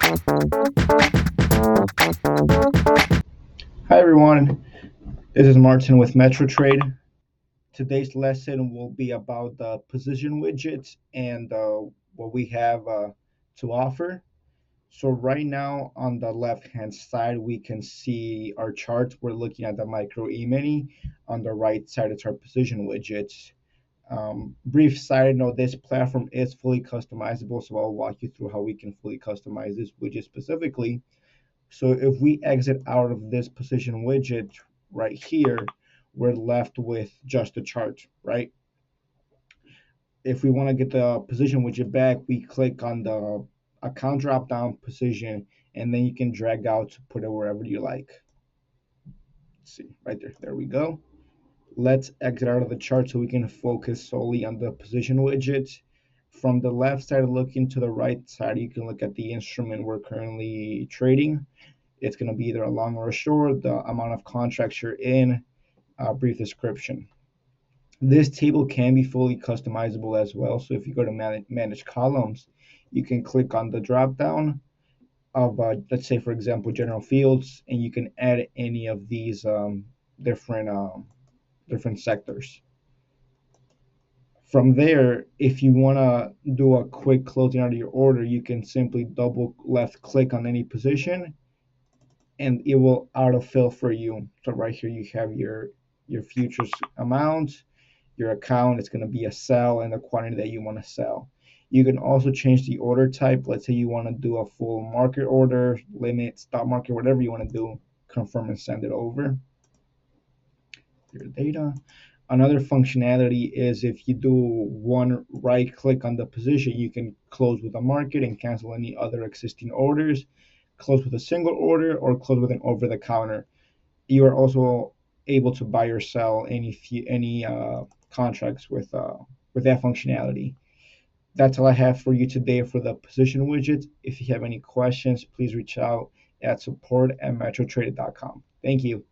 Hi everyone, this is Martin with MetroTrade. Today's lesson will be about the position widgets and what we have to offer. So right now on the left hand side, we can see our charts. We're looking at the micro E-mini. On the right side, it's our position widgets. Brief side note, this platform is fully customizable, so I'll walk you through how we can fully customize this widget specifically. So if we exit out of this position widget right here, we're left with just a chart, right? If we want to get the position widget back, we click on the account drop down position, and then you can drag out to put it wherever you like. Let's see, right there. There we go. Let's exit out of the chart so we can focus solely on the position widget. From the left side, looking to the right side, you can look at the instrument we're currently trading. It's going to be either a long or a short, the amount of contracts you're in, a brief description. This table can be fully customizable as well. So if you go to manage columns, you can click on the drop down of, let's say, for example, general fields, and you can add any of these different different sectors. From there, if you want to do a quick closing out of your order, you can simply double left click on any position and it will autofill for you. So right here you have your futures amount, your account. It's going to be a sell and the quantity that you want to sell. You can also change the order type. Let's say you want to do a full market order, limit, stop market, whatever you want to do. Confirm and send it over. Your data. Another functionality is if you do one right click on the position, you can close with a market and cancel any other existing orders, close with a single order, or close with an over the counter. You are also able to buy or sell any contracts with that functionality. That's all I have for you today for the position widget. If you have any questions, please reach out at support@metrotrader.com. Thank you.